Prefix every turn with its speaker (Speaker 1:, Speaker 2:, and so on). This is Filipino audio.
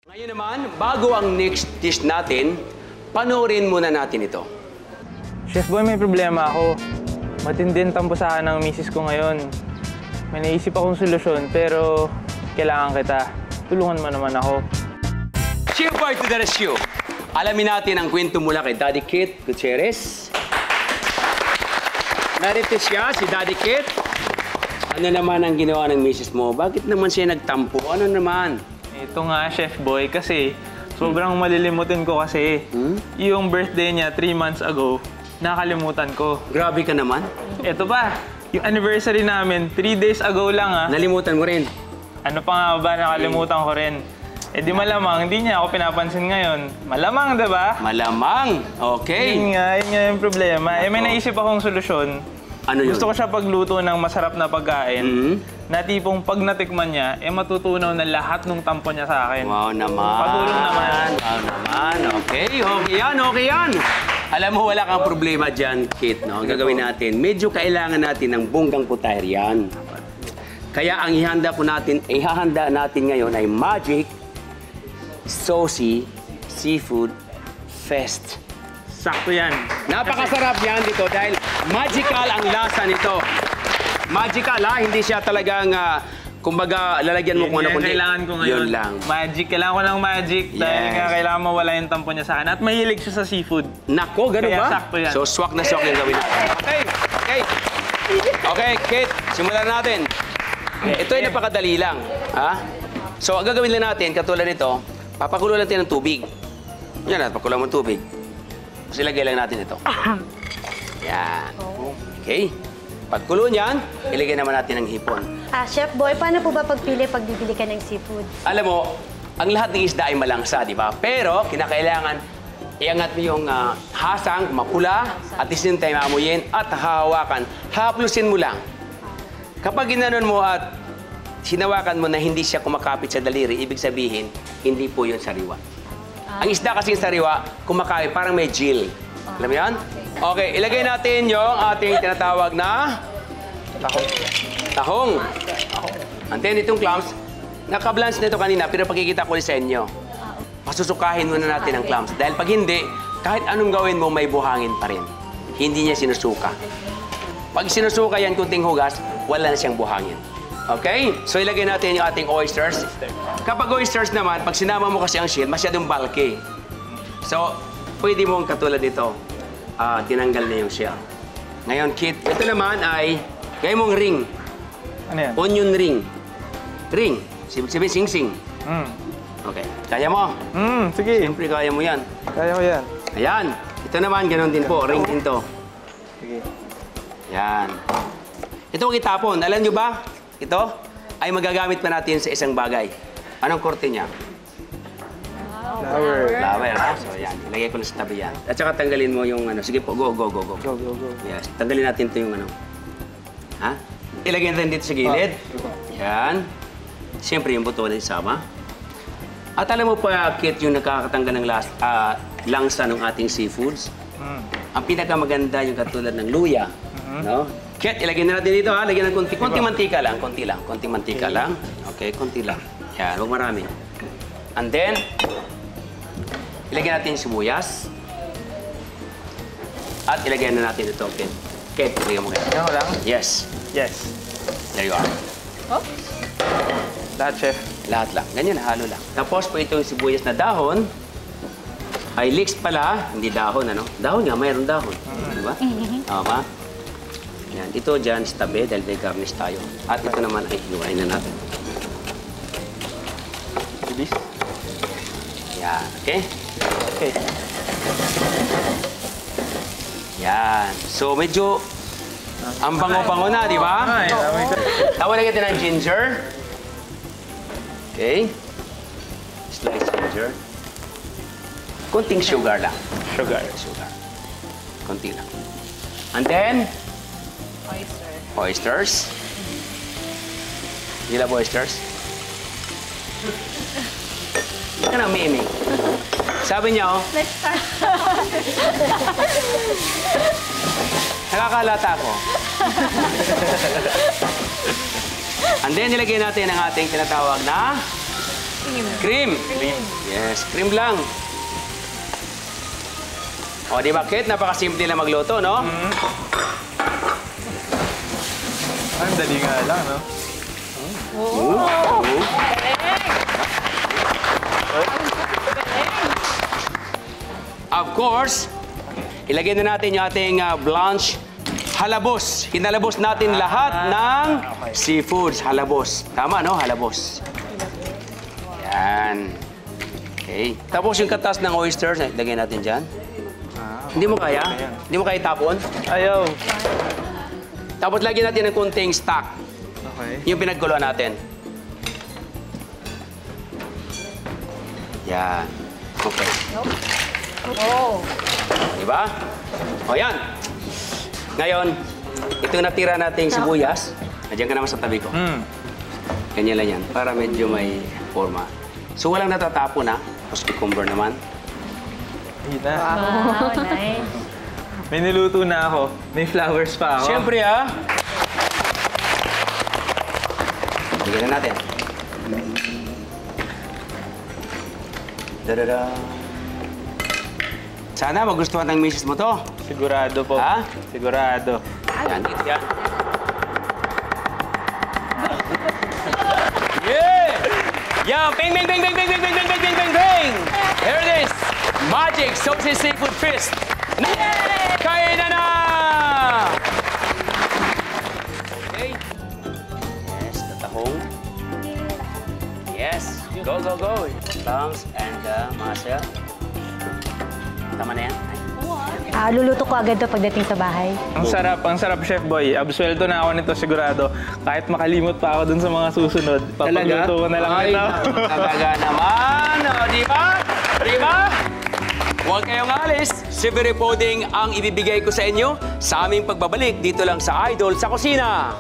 Speaker 1: Ngayon naman, bago ang next dish natin, panoorin muna natin ito.
Speaker 2: Chef Boy, may problema ako. Matinding tampo sa akin ng misis ko ngayon. May naisip akong solusyon, pero kailangan kita. Tulungan mo naman ako.
Speaker 1: Chef Boy to the rescue! Alamin natin ang kwento mula kay Daddy Kit Gutierrez. Narito siya, si Daddy Kit. Ano naman ang ginawa ng misis mo? Bakit naman siya nagtampo? Ano naman?
Speaker 2: Ito nga, Chef Boy, kasi sobrang malilimutin ko kasi. Yung birthday niya 3 months ago, nakalimutan ko.
Speaker 1: Grabe ka naman.
Speaker 2: Ito pa, yung anniversary namin, 3 days ago lang
Speaker 1: Nalimutan mo rin.
Speaker 2: Ano pa nga ba, nakalimutan ko rin. Eh di malamang, hindi niya ako pinapansin ngayon. Malamang, diba?
Speaker 1: Malamang. Okay.
Speaker 2: Yun nga yung problema. Eh may naisip akong solusyon.
Speaker 1: Ano yun?
Speaker 2: Gusto ko siya pagluto ng masarap na pagkain. Na tipong pag natikman niya, eh matutunaw na lahat ng tampo niya sa akin.
Speaker 1: Wow naman.
Speaker 2: Patulong naman.
Speaker 1: Wow naman. Okay, okay yan, okay yan. Alam mo, wala kang problema dyan, Kit, no? Ang gagawin natin, medyo kailangan natin ng bonggang putahir yan. Kaya ang ihahanda natin ngayon ay Magic Saucy Seafood Fest.
Speaker 2: Sakto yan.
Speaker 1: Napakasarap yan dito dahil magical ang lasa nito. Magical hindi siya talagang, kumbaga, lalagyan mo kung ano kundi.
Speaker 2: Kailangan ko ngayon.
Speaker 1: Yun lang.
Speaker 2: Magic. Kailangan ko ng magic dahil nga kailangan mawala yung tampo niya sa akin. At mahilig siya sa seafood.
Speaker 1: Nako, ganun
Speaker 2: Kaya
Speaker 1: ba?
Speaker 2: sakto yan.
Speaker 1: So, swak na swak yung gawin natin. Okay, okay. Okay, Kate, simulan natin. Ito ay napakadali lang. So, ang gagawin lang natin, katulad nito, papakulo natin ng tubig. Yan, papakulo mo ng tubig. Tapos ilagay lang natin ito. Yan. Okay. Pagkulo niyan, ilagay naman natin ng hipon.
Speaker 3: Chef Boy, paano po ba pagpili pag bibili ka ng seafood?
Speaker 1: Alam mo, ang lahat ng isda ay malangsa, di ba? Pero, kinakailangan iangat mo yung hasang, mapula, at the same time amuyin at hahawakan. Haplusin mo lang. Kapag ginanon mo at hinawakan mo na hindi siya kumakapit sa daliri, ibig sabihin, hindi po yun sariwa. Ang isda kasi sariwa, kumakapit, parang may gill. Alam mo yan? Okay, ilagay natin yung ating tinatawag na tahong. And then itong clams, naka-blanch na ito kanina, pero pagkikita ko sa inyo. Pasusukahin muna natin ang clams. Dahil pag hindi, kahit anong gawin mo, may buhangin pa rin. Hindi niya sinusuka. Pag sinusuka yan, kunting hugas, wala na siyang buhangin. Okay? So ilagay natin yung ating oysters. Kapag oysters naman, pag sinama mo kasi ang shell, masyadong bulky. So, pwede mong katulad dito, tinanggal na yung shell. Ngayon, Kit, ito naman ay, gaya mong ring.
Speaker 2: Ano yan?
Speaker 1: Onion ring. Ring. Sabihin, sing-sing. Okay. Kaya mo?
Speaker 2: Sige.
Speaker 1: Siyempre, kaya mo yan.
Speaker 2: Kaya ko yan.
Speaker 1: Ayan. Ito naman, ganun din po. Ring din to.
Speaker 2: Sige.
Speaker 1: Yan. Ito ang itapon. Alam nyo ba? Ito ay magagamit pa natin sa isang bagay. Anong korte niya?
Speaker 2: Flower.
Speaker 1: Flower. So, yan. Ilagay ko na sa tabi yan. At saka tanggalin mo yung ano. Sige po, go.
Speaker 2: Go, go, go.
Speaker 1: Yes. Tanggalin natin ito yung ano. Ha? Ilagay natin dito sa gilid. Yan. Siyempre, yung buto na isama. At alam mo pa, Kit, yung nakakatanggal ng langsa ng ating seafoods. Ang pinakamaganda yung katulad ng luya. No? Kit, ilagay na natin dito, ha? Lagyan ng konti mantika lang. Konti mantika lang. Okay, konti lang. Yan, huwag marami. And then, ilagay natin yung sibuyas. At ilagay na natin ito, Kit. Kit, ilagay mo kayo.
Speaker 2: Yan ko lang?
Speaker 1: Yes.
Speaker 2: Yes.
Speaker 1: There you are.
Speaker 2: Lahat, Chef.
Speaker 1: Lahat lang. Ganyan, halo lang. Tapos po itong sibuyas na dahon, ay leeks pala, hindi dahon, ano? Dahon nga, mayroon dahon. Diba? Tama? Yan. Ito dyan, sa tabi, dahil may garnish tayo. At ito naman ay hiwain na natin.
Speaker 2: Bilis.
Speaker 1: Yan. Okay?
Speaker 2: Okay.
Speaker 1: Yan. So, medyo ang bango-bango na, di ba? Tawalan natin ng ginger. Okay? Slice ginger. Kunting sugar lang. Sugar. Kunti lang. And then, oysters. Hindi lang oysters. Hindi ka na umiimig. Sabi niya,
Speaker 3: Let's start.
Speaker 1: nakakalata ako. And then, nilagay natin ang ating tinatawag na Cream. Yes, cream lang. O, di ba, Kate? Napakasimple na magluto, no?
Speaker 2: Ang dali nga lang, no?
Speaker 1: Of course, ilagay na natin yung ating blanch halabos. Hinalabos natin lahat ng seafoods. Halabos. Tama, no? Halabos. Yan. Okay. Tapos yung katas ng oysters, ilagay natin dyan. Hindi mo kaya? Hindi mo kaya tapon?
Speaker 2: Ayaw.
Speaker 1: Tapos lagyan natin ng kunting stock.
Speaker 2: Okay.
Speaker 1: Yung pinagkuluan natin. Yan. Okay.
Speaker 3: Oh.
Speaker 1: Diba? O yan. Ngayon, itong natira nating sibuyas, nandiyan ka naman sa tabi ko. Ganyan lang yan, para medyo may forma. So walang natatapon na. Tapos cucumber naman.
Speaker 2: Hina.
Speaker 3: Wow, nice.
Speaker 2: May niluto na ako. May flowers pa ako.
Speaker 1: Siyempre Bigyan na natin. Da-da-da. Sana magustuhan ng misis mo to.
Speaker 2: Sigurado po.
Speaker 1: Ha?
Speaker 2: Sigurado.
Speaker 1: Yan, dito yan. Yeah! Yeah! Bang, bang, bang, bang, bang, bang, bang, bang, bang, bang, bang, bang! Here it is! Magic Soapsy Seafood Feast! Kain na! Okay. Yes, tatahong. Yes. Go, go, go. Thumbs and masa. Tama na yan.
Speaker 3: Luluto ko agad to pagdating sa bahay.
Speaker 2: Ang sarap, Chef Boy. Absuelto na ako nito sigurado. Kahit makalimot pa ako dun sa mga susunod, papagluto ko na lang
Speaker 1: Ay,
Speaker 2: ito.
Speaker 1: talaga naman. O, di ba? Di ba? Huwag kayong alis. Savory Pudding ang ibibigay ko sa inyo sa aming pagbabalik dito lang sa Idol sa Kusina.